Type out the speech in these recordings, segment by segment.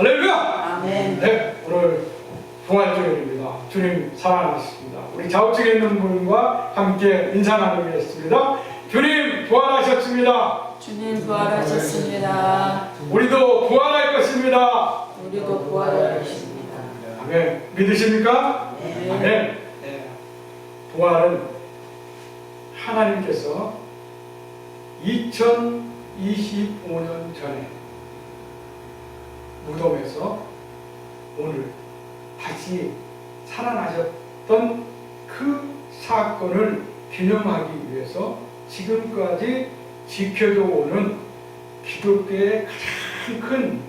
할렐루야! 아멘. 네, 오늘 부활주일입니다. 주님 살아나셨습니다. 우리 좌우측에 있는 분과 함께 인사 나누겠습니다. 주님 부활하셨습니다. 주님 부활하셨습니다. 우리도 부활할 것입니다. 우리도 부활할 것입니다. 아멘. 믿으십니까? 네. 아멘. 네. 부활은 하나님께서 2025년 전에 무덤에서 오늘 다시 살아나셨던 그 사건을 기념하기 위해서 지금까지 지켜져 오는 기독교의 가장 큰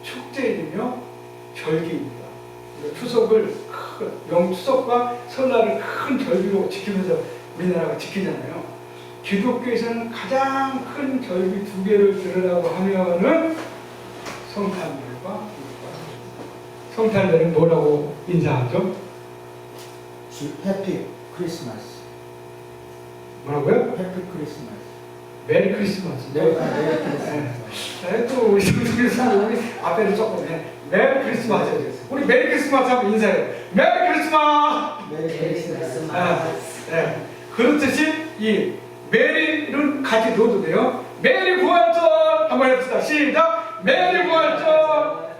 축제이며 절기입니다. 추석을 명추석과 설날을 큰 절기로 지키면서 우리나라가 지키잖아요. 기독교에서는 가장 큰 절기 두 개를 들으라고 하면은 성탄절과 성탄절은 뭐라고 인사하죠? 해피 크리스마스. 뭐라고요? 해피 크리스마스. 메리 크리스마스. 네, 메리 크리스마스. 네, 또 우리 성도님들 우리 앞에는 조금 메리 크리스마스 해주세요. 우리 메리 크리스마스 하면 인사해요. 메리 크리스마스. 메리 크리스마스. 네. 그렇듯이 이 메리는 같이 넣어도 돼요. 메리 부활절 한번 해봅시다. 시작. 메리 부활절.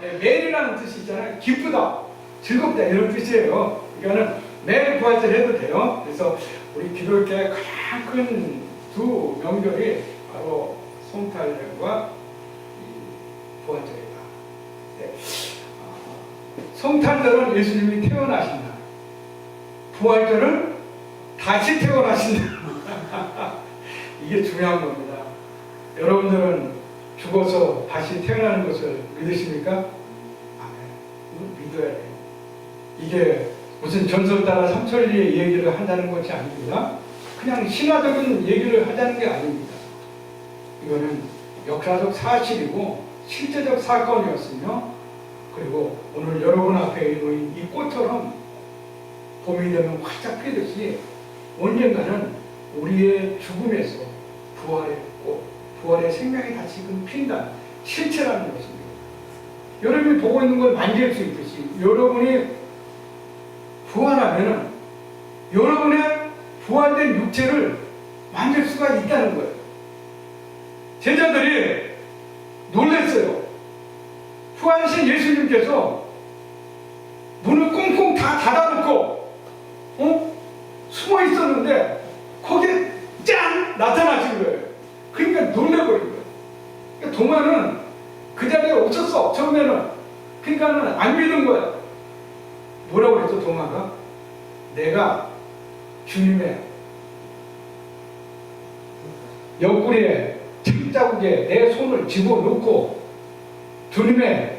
네, 메리라는 뜻이 있잖아요. 기쁘다, 즐겁다 이런 뜻이에요. 그러니까는 메리 부활절 해도 돼요. 그래서 우리 기독교의 가장 큰 두 명절이 바로 성탄절과 부활절이다. 네. 성탄절은 예수님이 태어나신 날, 부활절은 다시 태어나신 날. 이게 중요한 겁니다. 여러분들은 죽어서 다시 태어나는 것을 믿으십니까? 아멘. 믿어야 돼요. 이게 무슨 전설 따라 삼천리의 얘기를 한다는 것이 아닙니다. 그냥 신화적인 얘기를 하자는 게 아닙니다. 이거는 역사적 사실이고 실제적 사건이었으며, 그리고 오늘 여러분 앞에 있는 이 꽃처럼 봄이 되면 활짝 피듯이 언젠가는 우리의 죽음에서 부활의 꽃, 부활의 생명이 다시금 핀다는 실체라는 것입니다. 여러분이 보고 있는 걸 만질 수 있듯이 여러분이 부활하면 여러분의 부활된 육체를 만질 수가 있다는 거예요. 제자들이 놀랐어요. 부활하신 예수님께서 문을 꽁꽁 다 닫아놓고 숨어 있었는데 거기에 짠! 나타나신 거예요. 그러니까 놀래버린 거예요. 그러니까 도마는 그 자리에 없었어, 처음에는. 그러니까는 안 믿은 거야. 뭐라고 그랬어, 도마가? 내가 주님의 옆구리에 창자국에 내 손을 집어넣고 주님의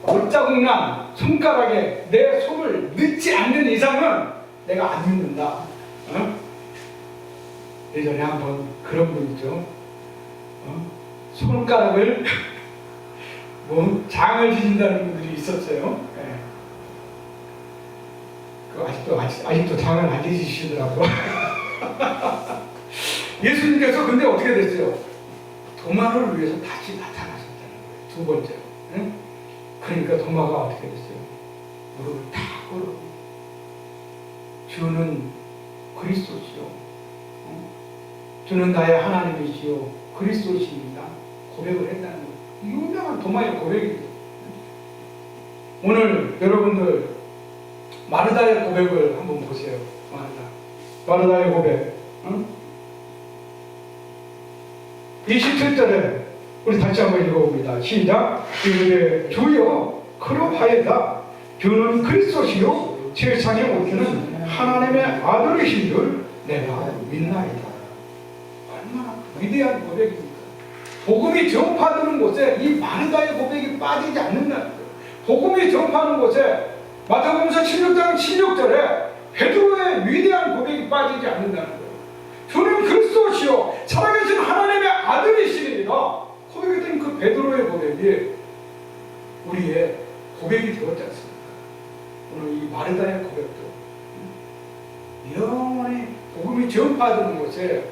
옷자국 난 손가락에 내 손을 넣지 않는 이상은 내가 안 믿는다. 예전에 한번 그런 분 있죠. 손가락을 뭐 장을 지진다는 분들이 있었어요. 네. 아직도 장을 안 지시더라고. 예수님께서 근데 어떻게 됐어요? 도마를 위해서 다시 나타나셨다는 거예요. 두 번째로. 네? 그러니까 도마가 어떻게 됐어요? 무릎을 탁 꿇어. 주는 그리스도시요. 주는 나의 하나님이시요 그리스도십니다. 고백을 했다는 거예요. 유명한 도마의 고백이죠. 오늘 여러분들 마르다의 고백을 한번 보세요. 마르다의 고백. 27절에 우리 다시 한번 읽어봅니다. 시작. 이르되 주여 그러하여다. 주는 그리스도시요 세상에 오시는 하나님의 아들이신 줄 내가 믿나이다. 얼마나 위대한 고백입니까? 복음이 전파되는 곳에 이 마르다의 고백이 빠지지 않는다는 거예요. 복음이 전파하는 곳에 마태복음서 16장 16절에 베드로의 위대한 고백이 빠지지 않는다는 거예요. 주는 그리스도시요 살아계신 하나님의 아들이시니라. 고백했던 그 베드로의 고백이 우리의 고백이 되었지 않습니까? 오늘 이 마르다의 고백도 영원히 복음이 전파되는 곳에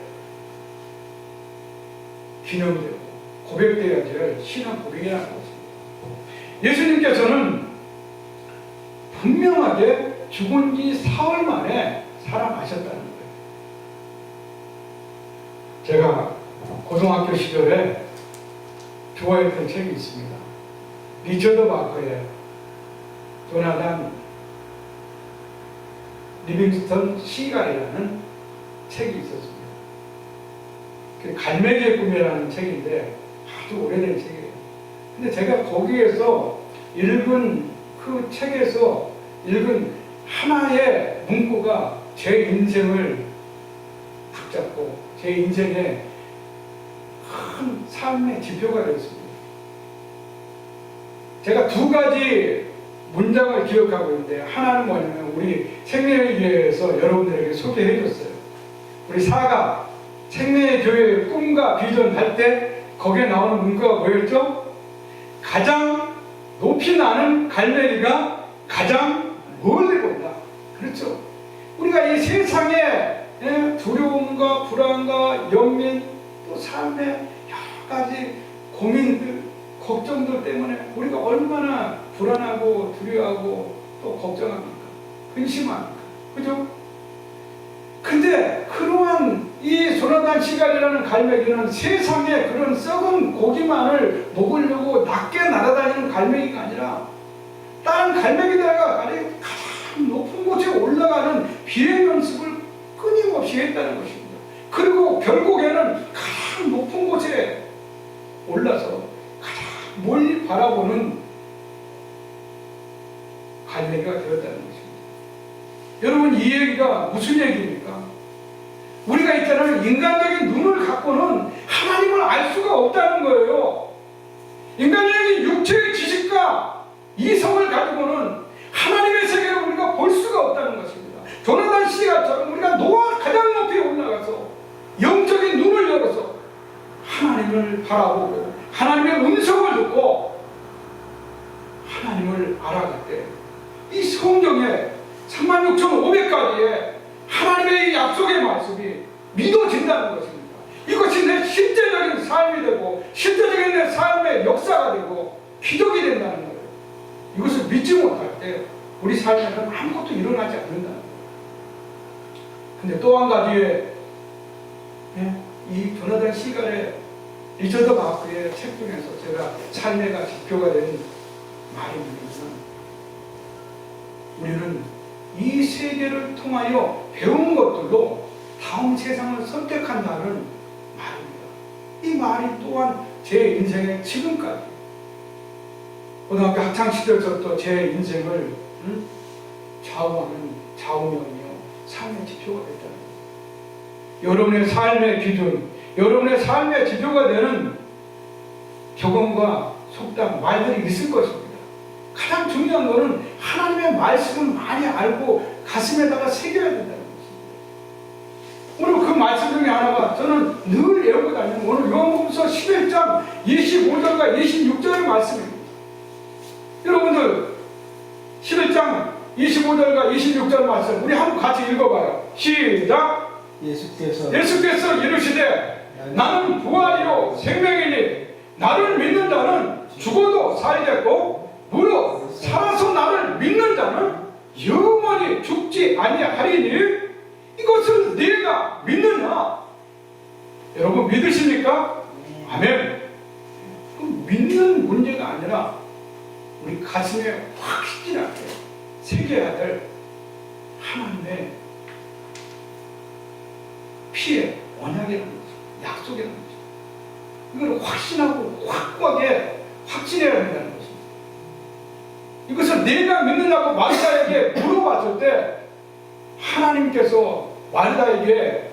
기념되고 고백되어야 될 신앙 고백이라는 것입니다. 예수님께서는 분명하게 죽은 지 사흘 만에 살아나셨다는 거예요. 제가 고등학교 시절에 좋아했던 책이 있습니다. 리처드 마커의 조나단 리빙스턴 시갈이라는 책이 있었습니다. 그 갈매기의 꿈이라는 책인데 아주 오래된 책이에요. 근데 제가 거기에서 읽은 그 책에서 읽은 하나의 문구가 제 인생을 붙잡고 제 인생의 큰 삶의 지표가 되었습니다. 제가 두 가지 문장을 기억하고 있는데 하나는 뭐냐면 우리 생명의 교회에서 여러분들에게 소개해 줬어요. 우리 사가 생명의 교회의 꿈과 비전 할 때 거기에 나오는 문구가 뭐였죠? 가장 높이 나는 갈매기가 가장 멀리 본다. 그렇죠? 우리가 이 세상에 두려움과 불안과 연민 또 삶의 여러 가지 고민들 걱정들 때문에 우리가 얼마나 불안하고 두려워하고 또 걱정합니까? 근심합니까? 그죠? 근데 그러한 이 조나단 시갈이라는 갈매기는 세상에 그런 썩은 고기만을 먹으려고 낮게 날아다니는 갈매기가 아니라 다른 갈매기들과 가장 높은 곳에 올라가는 비행 연습을 끊임없이 했다는 것입니다. 그리고 결국에는 가장 높은 곳에 올라서 가장 멀리 바라보는 갈매기가 되었다는 것입니다. 여러분, 이 얘기가 무슨 얘기입니까? 우리가 있잖아요. 인간적인 눈을 갖고는 하나님을 알 수가 없다는 거예요. 인간적인 육체의 지식과 이성을 가지고는 하나님의 세계를 우리가 볼 수가 없다는 것입니다. 조나단 씨가처럼 우리가 노아 가장 높이 올라가서 영적인 눈을 열어서 하나님을 바라보고 하나님의 음성을 듣고 하나님을 알아갈 때 이 성경에 36,500가지의 하나님의 이 약속의 말씀이 믿어진다는 것입니다. 이것이 내 실제적인 삶이 되고 실제적인 내 삶의 역사가 되고 기적이 된다는 거예요. 이것을 믿지 못할 때 우리 삶에는 아무것도 일어나지 않는다는 거예요. 근데 또 한 가지의 이 조나단 시갈의 리처드 마크의 책 중에서 제가 삶의 지표가 되는 말이 뭐냐면 우리는 이 세계를 통하여 배운 것들로 다음 세상을 선택한다는 말입니다. 이 말이 또한 제 인생의 지금까지 고등학교 학창시절부터 제 인생을 좌우하는 좌우명이며 삶의 지표가 됐다는 거예요. 여러분의 삶의 기준, 여러분의 삶의 지표가 되는 격언과 속담, 말들이 있을 것입니다. 가장 중요한 것은 하나님의 말씀을 많이 알고 가슴에다가 새겨야 된다는 것입니다. 오늘 그 말씀 중에 하나가 저는 늘 외우고 다니는 오늘 요한복음서 11장 25절과 26절의 말씀입니다. 여러분들 11장 25절과 26절 말씀 우리 한번 같이 읽어봐요. 시작! 예수께서 이르시되 나는 부활이요 생명이니 나를 믿는 자는 죽어도 살겠고 무릇 살아서 나를 믿는 자는 영원히 죽지 아니하리니 이것을 네가 믿느냐? 여러분 믿으십니까? 아멘. 그 믿는 문제가 아니라 우리 가슴에 확실하게 새겨야 될 하나님의 피의 언약이라는 거죠. 약속이라는 거죠. 이걸 확신하고 확고하게 확신해야 된다는 것입니다. 이것을 내가 믿느냐고 마르다에게 물어봤을 때 하나님께서 마르다에게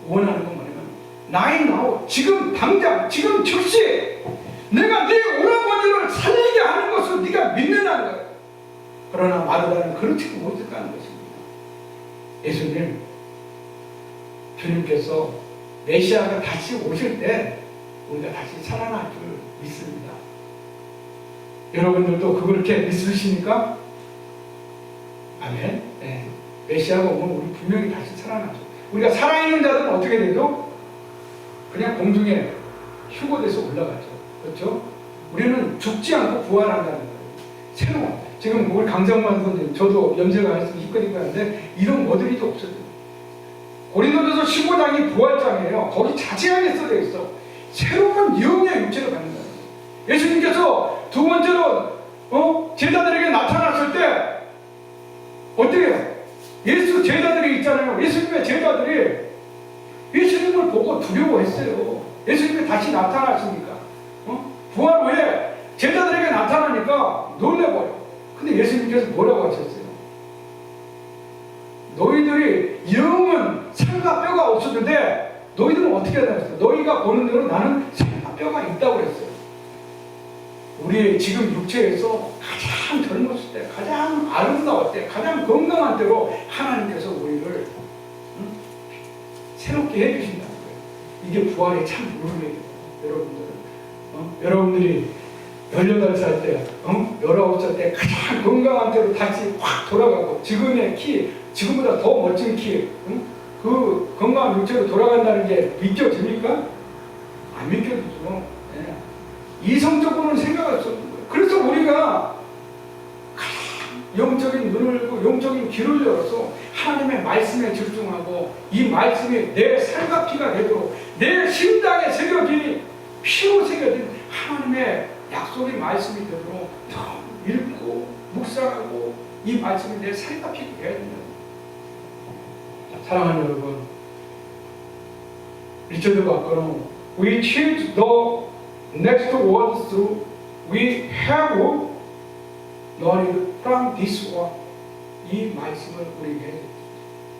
원하는 건 뭐냐면 right now, 지금 당장, 지금 즉시 내가 네 오라버니를 살리게 하는 것을 네가 믿느냐는 거예요. 그러나 마르다는 그렇지 못했다는 것입니다. 예수님, 주님께서 메시아가 다시 오실 때 우리가 다시 살아날 줄 믿습니다. 여러분들도 그렇게 믿으십니까? 아멘. 네. 메시아가 오면 우리 분명히 다시 살아나죠. 우리가 살아있는 자들은 어떻게 되죠? 그냥 공중에 휴거돼서 올라가죠. 그렇죠? 우리는 죽지 않고 부활한다는 거예요. 새로운. 지금 우리 강정만 선생님, 저도 염세가 했으면 힘드니까 하는데 이런 모델이 없어요. 고린도전서 15장이 부활장이에요. 거기 자세하게 써져 있어. 새로운 영의 육체를 갖는다. 예수님께서 두 번째로 제자들에게 나타났을 때 어떻게 해요? 예수 제자들이 있잖아요. 예수님의 제자들이 예수님을 보고 두려워했어요. 예수님이 다시 나타나시니까 부활 후에 제자들에게 나타나니까 놀래버려. 근데 예수님께서 뭐라고 하셨어요? 너희들이 영은 살과 뼈가 없었는데 너희들은 어떻게 하셨어요? 너희가 보는 대로 나는 살과 뼈가 있다고 그랬어요. 우리의 지금 육체에서 가장 젊었을 때, 가장 아름다울 때, 가장 건강한 때로 하나님께서 우리를 새롭게 해주신다는 거예요. 이게 부활의 참 의미예요. 여러분들이 18살 때, 19살 때 가장 건강한 때로 다시 확 돌아가고 지금의 키, 지금보다 더 멋진 키, 그 건강한 육체로 돌아간다는 게 믿겨집니까? 안 믿겨지죠. 네. 이성적으로는 생각할 수 없는 거예요. 그래서 우리가 영적인 눈을 열고 영적인 귀를 열어서 하나님의 말씀에 집중하고 이 말씀이 내 살과 피가 되도록 내 심장에 새겨진 피로 새겨진 하나님의 약속의 말씀이 되도록 읽고 묵상하고 이 말씀이 내 살과 피가 되어야 된다. 사랑하는 여러분, 리처드 바커는 We change the next words through we have learned from this one. 이 말씀을 우리에게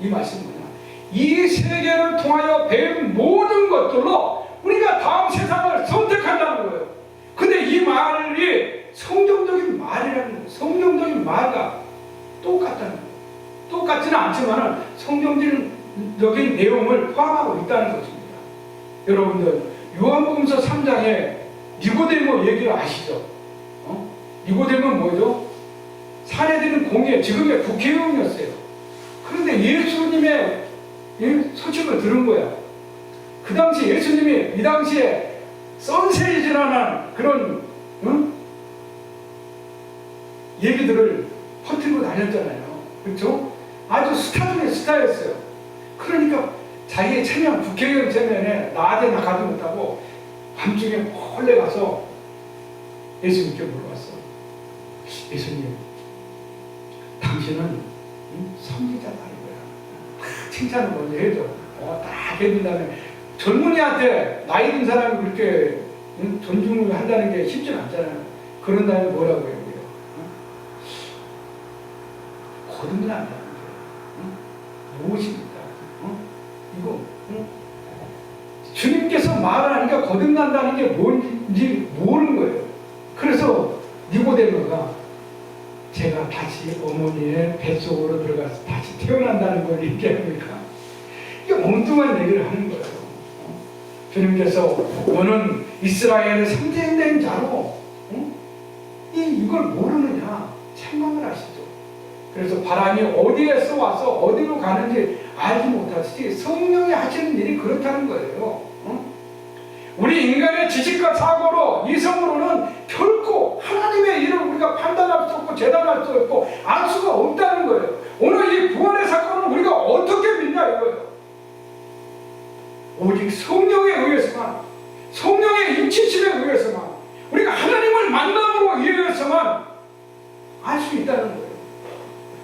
이 말씀은 뭐냐? 이 세계를 통하여 배운 모든 것들로 우리가 다음 세상을 선택한다는 거예요. 근데 이 말이 성경적인 말이라는 거예요. 성경적인 말과 똑같다는 거예요. 똑같지는 않지만 성경적인 내용을 포함하고 있다는 것입니다. 여러분들 요한복음서 3장에 니고데모 얘기를 아시죠? 니고데모는 뭐죠? 사내들은 공예, 지금의 국회의원이었어요. 그런데 예수님의 소식을 들은 거야. 그 당시 예수님이 이 당시에 선세이지라는 그런 얘기들을 퍼뜨리고 다녔잖아요. 그렇죠? 아주 스타 중에 스타였어요. 그러니까 자기의 체면, 국회의원 체면에 낮에 나가지 못하고 밤중에 몰래 가서 예수님께 물어봤어. 예수님, 당신은 선지자다 이거야. 칭찬을 먼저 해줘. 딱 해준 다음에 젊은이한테 나이 든 사람이 그렇게 존중을 한다는 게 쉽진 않잖아요. 그런 다음에 뭐라고 해요? 거듭난다는 게 무엇입니까? 이거 주님께서 말하니까 거듭난다는 게 뭔지 모르는 거예요. 그래서 니고데모가 제가 다시 어머니의 뱃속으로 들어가서 다시 태어난다는 걸 얘기합니까? 이게 엉뚱한 얘기를 하는 거예요. 주님께서 너는 이스라엘의 선택된 자로 이걸 모르느냐 생각을 하시죠. 그래서 바람이 어디에서 와서 어디로 가는지 알지 못하시지 성령이 하시는 일이 그렇다는 거예요. 우리 인간의 지식과 사고로 이성으로는 결코 하나님의 일을 우리가 판단할 수 없고 재단할 수 없고 알 수가 없다는 거예요. 오늘 이 부활의 사건을 우리가 어떻게 믿냐 이거예요. 오직 성령에 의해서만, 성령의 인치심에 의해서만, 우리가 하나님을 만남으로 이해해서만 알 수 있다는 거예요.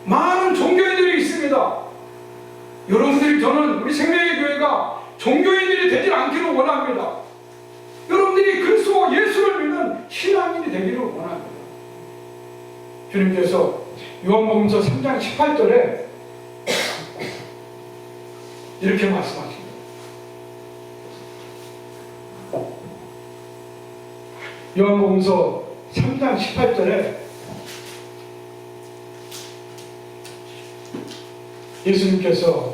많은 종교인들이 있습니다. 여러분들이, 저는 우리 생명의 교회가 종교인들이 되지 않기를 원합니다. 여러분들이 그리스도 예수를 믿는 신앙인이 되기를 원합니다. 주님께서 요한복음서 3장 18절에 이렇게 말씀하십니다. 요한복음서 3장 18절에 예수님께서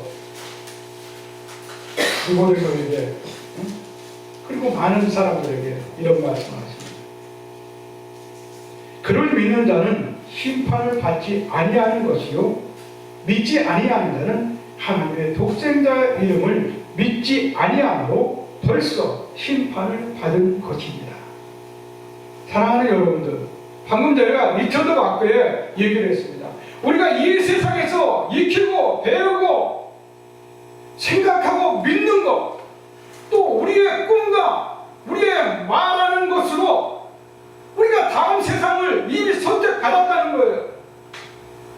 니고데모에게 그리고 많은 사람들에게 이런 말씀하십니다. 그를 믿는 자는 심판을 받지 아니하는 것이요 믿지 아니하는 자는 하나님의 독생자의 이름을 믿지 아니함으로 벌써 심판을 받은 것입니다. 사랑하는 여러분들, 방금 제가 리처드 마크에 얘기를 했습니다. 우리가 이 세상에서 익히고 배우고 생각하고 믿는 것, 또 우리의 꿈과 우리의 말하는 것으로 우리가 다음 세상을 이미 선택받았다는 거예요.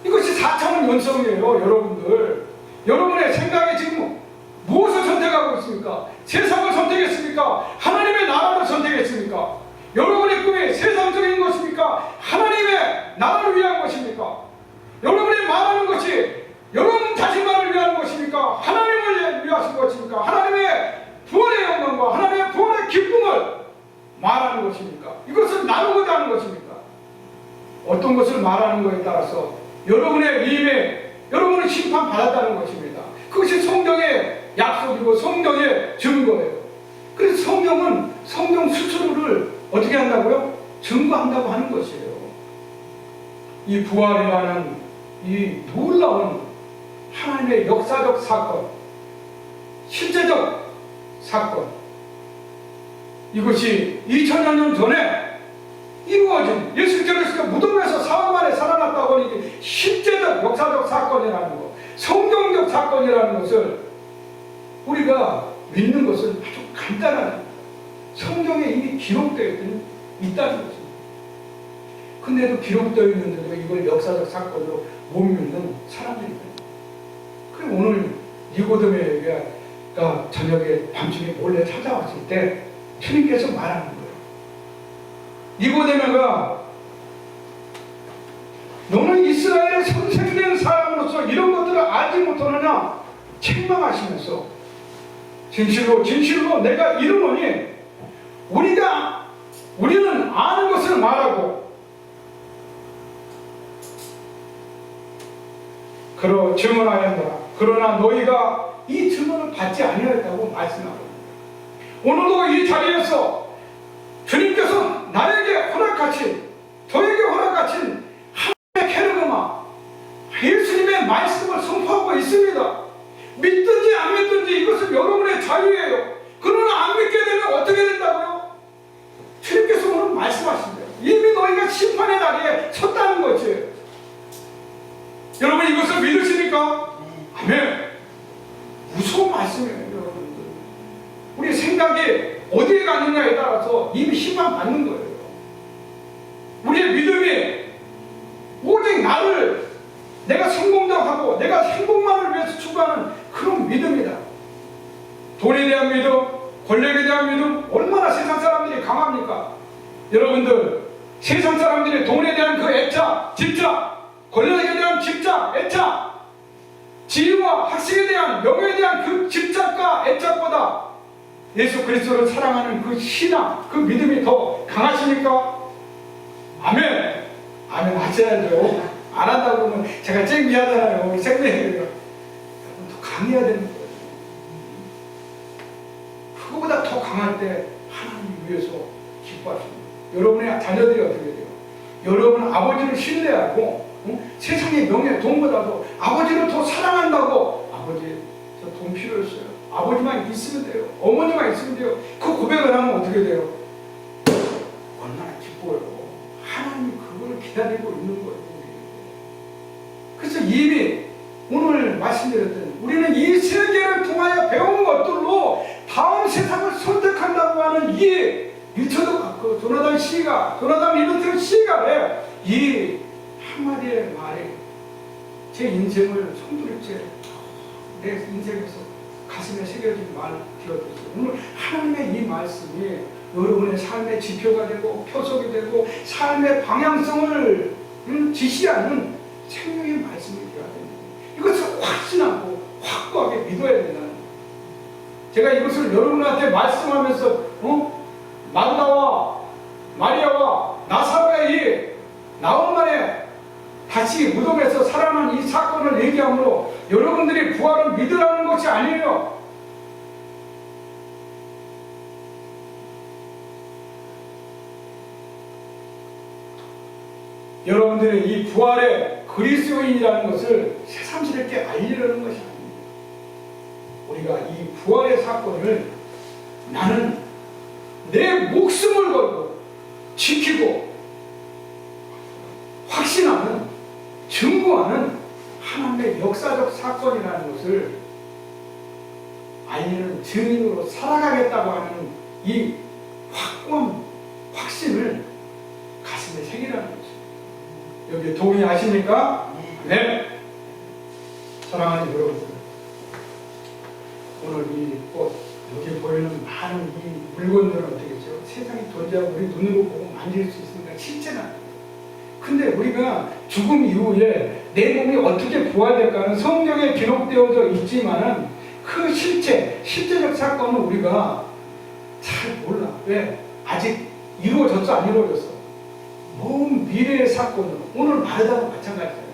이것이 4차원 연성이에요. 여러분들, 여러분의 생각에 지금 무엇을 선택하고 있습니까? 세상을 선택했습니까? 하나님의 나라를 선택했습니까? 여러분의 꿈이 세상적인 것입니까? 하나님의 나라를 위한 것입니까? 여러분이 말하는 것이 여러분 자신만을 위한 것입니까? 하나님을 위하신 것입니까? 하나님의 부활의 영광과 하나님의 부활의 기쁨을 말하는 것입니까? 이것을 나누고자 하는 것입니까? 어떤 것을 말하는 것에 따라서 여러분의 위임에 여러분은 심판받았다는 것입니다. 그것이 성경의 약속이고 성경의 증거예요. 그래서 성경은 성경 스스로를 어떻게 한다고요? 증거한다고 하는 것이에요. 이 부활이라는 이 놀라운 하나님의 역사적 사건, 실제적 사건, 이것이 2000여 년 전에 이루어진 예수께서 무덤에서 사흘 만에 살아났다고 하는 게 실제적 역사적 사건이라는 것, 성경적 사건이라는 것을 우리가 믿는 것은 아주 간단한 성경에 이미 기록되어 있다는 것입니다. 근데도 기록되어 있는데도 이걸 역사적 사건으로 못 믿는 사람들이 있습니다. 그리고 오늘 니고데모가 저녁에 밤중에 몰래 찾아왔을 때 주님께서 말하는 거예요. 니고데모가 너는 이스라엘의 선생된 사람으로서 이런 것들을 알지 못하느냐 책망하시면서 진실로 내가 이르노니 우리는 아는 것을 말하고 증언하였노라. 그러나 너희가 이 증언을 받지 아니하였다고 말씀하고 오늘도 이 자리에서 주님께서 나에게 허락하신 저에게 허락하신 하나님의 케르그마 예수님의 말씀을 선포하고 있습니다. 믿든지 안 믿든지 이것은 여러분의 자유예요. 그러나 안 믿게 되면 어떻게 된다고요? 주님께서 오늘 말씀하십니다. 이미 너희가 심판의 자리에 섰다는 거지. 여러분 이것을 믿으십니까? 아멘. 무서운 말씀이에요. 여러분들, 우리 생각이 어디에 가느냐에 따라서 이미 심판받는 거예요. 우리의 믿음이 오직 나를 내가 성공적하고 내가 행복만을 위해서 추구하는 그런 믿음이다. 돈에 대한 믿음, 권력에 대한 믿음, 얼마나 세상 사람들이 강합니까? 여러분들, 세상 사람들이 돈에 대한 그 애착, 집착, 권력에 대한 집착, 애착, 지위와 학식에 대한 명예에 대한 그 집착과 애착보다 예수 그리스도를 사랑하는 그 신앙, 그 믿음이 더 강하십니까? 아멘. 아멘 하셔야죠. 안 한다고 그러면 제가 쟁비하잖아요. 우리 생명이에요. 더 강해야 되는 거예요. 그거보다 더 강할 때 하나님 위해서 기뻐하십니다. 여러분의 자녀들이 어떻게 돼요? 여러분 아버지를 신뢰하고 세상의 명예, 돈보다도 아버지를 더 사랑한다고. 아버지 저 돈 필요했어요. 아버지만 있으면 돼요. 어머니만 있으면 돼요. 그 고백을 하면 어떻게 돼요? 얼마나 기뻐요. 하나님이 그걸 기다리고 있는 거예요. 그래서 이미 오늘 말씀드렸던 우리는 이 세계를 통하여 배운 것들로 다음 세상을 선택한다고 하는 이 리처드 마크, 조나단 리버트 시가의 이 한마디의 말이 제 인생을 손두리째 내 인생에서 가슴에 새겨진 말 되어졌어요. 오늘 하나님의 이 말씀이 여러분의 삶의 지표가 되고 표석이 되고 삶의 방향성을 지시하는 생명의 말씀이 되어야 됩니다. 이것을 확신하고 확고하게 믿어야 된다는 거예요. 제가 이것을 여러분한테 말씀하면서 마르다와 마리아와 나사로의 이 나흘 만에 다시 무덤에서 살아난 이 사건을 얘기함으로 여러분들이 부활을 믿으라는 것이 아니에요. 여러분들이 이 부활의 그리스도인이라는 것을 새삼스럽게 알리려는 것이 아닙니다. 우리가 이 부활의 사건을 나는 내 목숨을 걸고 지키고 확신하는, 증거하는 하나님의 역사적 사건이라는 것을 알리는 증인으로 살아가겠다고 하는 이 확고한 확신을 가슴에 새기라는 것입니다. 여기 동의하십니까? 네. 사랑하는 여러분들, 오늘 이 꽃, 여기 보이는 많은 이 물건들은 어떻겠죠? 세상에 존재하고 우리 눈으로 보고 만질 수 있으니까 실체는 아니에요. 근데 우리가 죽음 이후에 내 몸이 어떻게 부활될까는 성경에 기록되어져 있지만은 그 실제적 사건은 우리가 잘 몰라. 왜? 아직 이루어졌어, 안 이루어졌어? 먼 미래의 사건은 오늘 마르다도 마찬가지잖아요.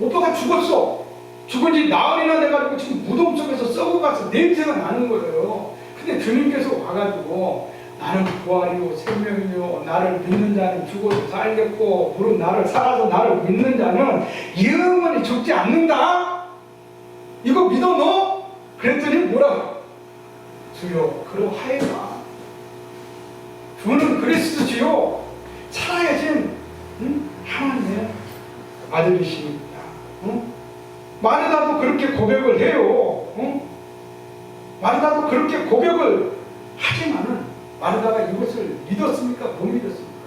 오빠가 죽었어. 죽은 지 나흘이나 돼가지고 지금 무덤 속에서 썩어가서 냄새가 나는 거예요. 근데 주님께서 와가지고 나는 부활이요 생명이요 나를 믿는 자는 죽어도 살겠고 무릇 나를 살아서 나를 믿는 자는 영원히 죽지 않는다. 이거 믿어 너? 그랬더니 뭐라고? 주여 그러하여라. 주는 그리스도지요 살아계신 하나님의 아들이십니다. 마르다도 그렇게 고백을 해요. 마르다도 그렇게 고백을 하지만은 마르다가 이것을 믿었습니까? 못 믿었습니까?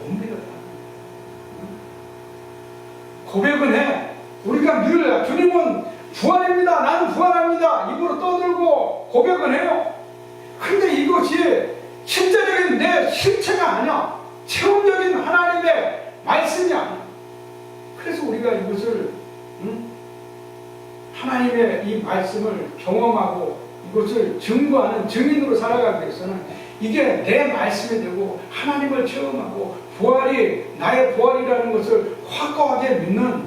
못 믿었다. 고백은 해. 우리가 늘 주님은 부활입니다. 나는 부활합니다. 입으로 떠들고 고백은 해요. 근데 이것이 실제적인 내 실체가 아니야. 체험적인 하나님의 말씀이 아니야. 그래서 우리가 이것을 하나님의 이 말씀을 경험하고 이것을 증거하는 증인으로 살아가기 위해서는 이게 내 말씀이 되고 하나님을 체험하고 부활이 나의 부활이라는 것을 확고하게 믿는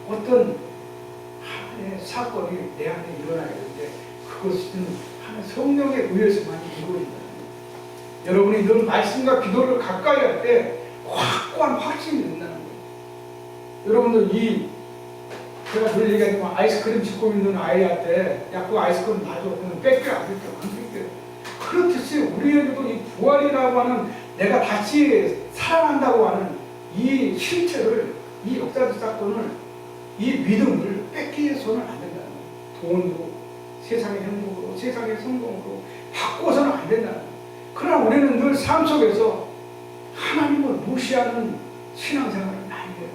어떤 하나님의 사건이 내 안에 일어나야 되는데 그것은 하나님 성령에 의해서만 이루어진다. 여러분이 늘 말씀과 기도를 가까이 할 때 확고한 확신이 된다는 거예요. 여러분들 제가 늘 얘기하지만 아이스크림 짚고 있는 아이한테 야 그 아이스크림 놔줘 그러면 뺏겨 안 뺏겨 안 뺏겨요. 그렇듯이 우리에게도 이 부활이라고 하는 내가 다시 살아난다고 하는 이 실체를 이 역사적 사건을 이 믿음을 뺏기해서는 안 된다는 거예요. 돈으로 세상의 행복으로 세상의 성공으로 바꿔서는 안 된다는 거예요. 그러나 우리는 늘 삶 속에서 하나님을 무시하는 신앙생활이 많이 돼요.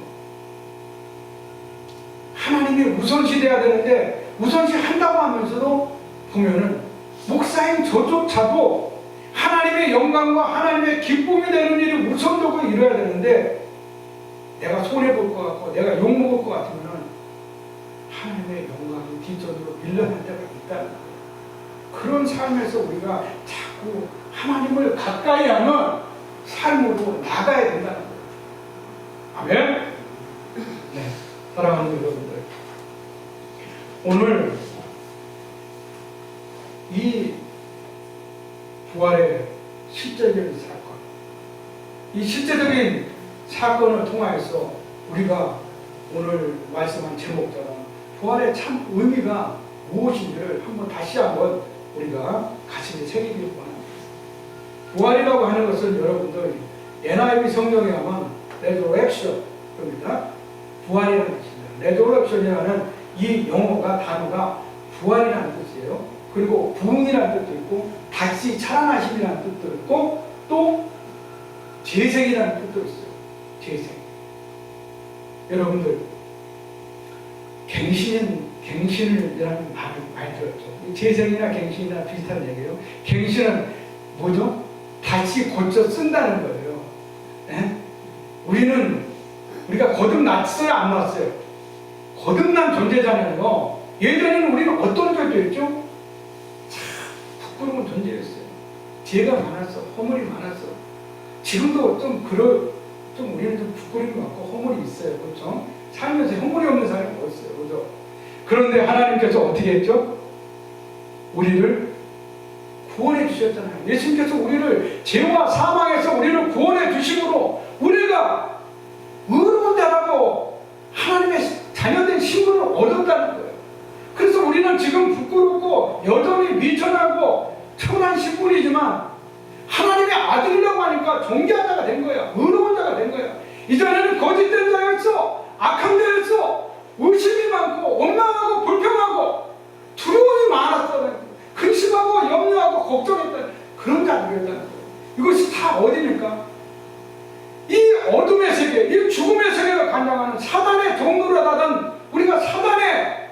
하나님이 우선시돼야 되는데 우선시 한다고 하면서도 보면은 목사인 저조차도 하나님의 영광과 하나님의 기쁨이 되는 일이 우선적으로 이루어야 되는데 내가 손해볼 것 같고 내가 욕먹을 것 같으면은 하나님의 영광이 뒷전으로 밀려날 때가 있다는 거예요. 그런 삶에서 우리가 자꾸 하나님을 가까이 하는 삶으로 나가야 된다는 거예요. 아멘? 네. 사랑하는 여러분들, 오늘 이 부활의 실제적인 사건, 이 실제적인 사건을 통하여서 우리가 오늘 말씀한 제목처럼 부활의 참 의미가 무엇인지를 다시 한번 우리가 가슴에 새기기를 원합니다. 부활이라고 하는 것은 여러분들 NIV 성경에 하면 resurrection입니다. 부활이라는 것입니다. resurrection이라는 이 영어가 단어가 부활이라는 뜻이에요. 그리고 부흥이라는 뜻도 있고 다시 살아나심이라는 뜻도 있고 또 재생이라는 뜻도 있어요. 재생. 여러분들 갱신이라는 말을 많이 들었죠. 재생이나 갱신이나 비슷한 얘기예요. 갱신은 뭐죠? 다시 고쳐 쓴다는 거예요. 네? 우리가 거듭났어요, 안 났어요? 거듭난 존재잖아요. 예전에는 우리는 어떤 존재였죠? 참 부끄러운 존재였어요. 죄가 많았어, 허물이 많았어. 지금도 좀 우리는 좀 부끄러움이 많고 허물이 있어요, 그렇죠? 살면서 허물이 없는 사람이 뭐 있어요, 그렇죠? 그런데 하나님께서 어떻게 했죠? 우리를 구원해 주셨잖아요. 예수님께서 우리를 죄와 사망에서 우리를 구원해 주심으로 우리가 의로운 자라고 하나님의 자녀된 신분을 얻었다는 거예요. 그래서 우리는 지금 부끄럽고 여전히 미천하고 천한 신분이지만 하나님의 아들이라고 하니까 존귀한 자가 나는 거짓된 자였어. 악한 자였어. 의심이 많고 원망하고 불평하고 두려움이 많았어. 근심하고 염려하고 걱정했던 그런 자들이었다는 거예요. 이것이 다 어디입니까? 이 어둠의 세계, 이 죽음의 세계가 관장하는 사단의 종로로 하던 우리가 사단의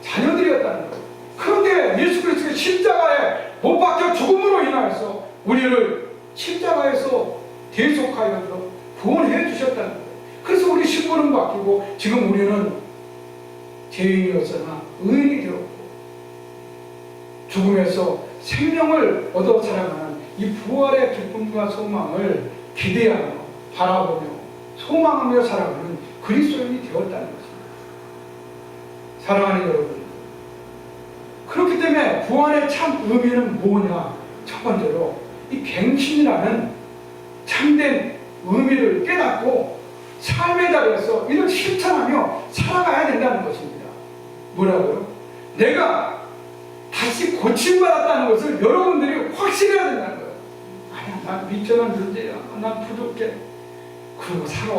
자녀들이었다는 거예요. 그런데 예수 그리스도의 십자가에 못 박혀 죽음으로 인하여서 우리를 십자가에서 대속하여 구원해 주셨다는 거예요. 그래서 우리 신분은 바뀌고 지금 우리는 죄인이었으나 의인이 되었고 죽음에서 생명을 얻어 살아가는 이 부활의 기쁨과 소망을 기대하며 바라보며 소망하며 살아가는 그리스도인이 되었다는 것입니다. 사랑하는 여러분, 그렇기 때문에 구원의 참 의미는 뭐냐? 첫 번째로 이 갱신이라는 참된 의미를 깨닫고 삶의 자리에서 이를 실천하며 살아가야 된다는 것입니다. 뭐라고요? 내가 다시 고침받았다는 것을 여러분들이 확신해야 된다는 거예요. 아니야, 난 미천한 존재야. 난 부족해. 그러고 살아.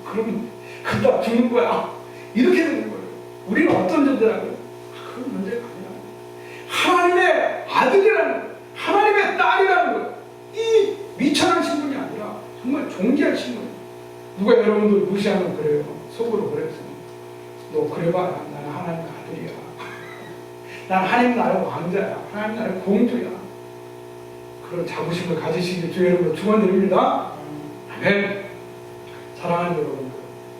그럼 그다 죽는 거야. 이렇게 되는 거예요. 우리는 어떤 존재라고요? 그런 존재가 아니라 하나님의 아들이라는 거예요. 하나님의 딸이라는 거예요. 이 미천한 신분이 아니라 정말 존귀한 신분이에요. 누가 여러분들 무시하면 그래요. 속으로 그래서 너 그래봐야 나는 하나님의 아들이야. 난 하나님 나라의 왕자야. 하나님 나라의 공주야. 그런 자부심을 가지시길 주의 이름으로 축원드립니다. 아멘. 사랑하는 여러분,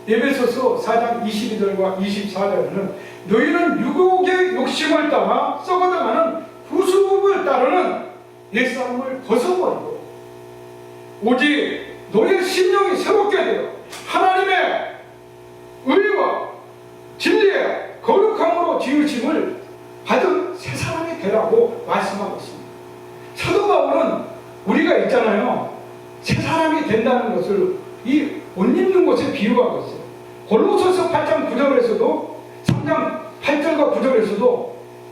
에베소서 4장 22절과 24절에는 너희는 유혹의 욕심을 따라 썩어나가는 후수법을 따르는 옛사람을 벗어버리고 오직 너희의 심령이 새롭게 되어 하나님의 의와 진리의 거룩함으로 지으심을 받은 새 사람이 되라고 말씀하고 있습니다. 사도 바울은 우리가 있잖아요. 새 사람이 된다는 것을 이 옷 입는 것에 비유하고 있어요. 골로새서 8장 9절에서도 3장 8절과 9절에서도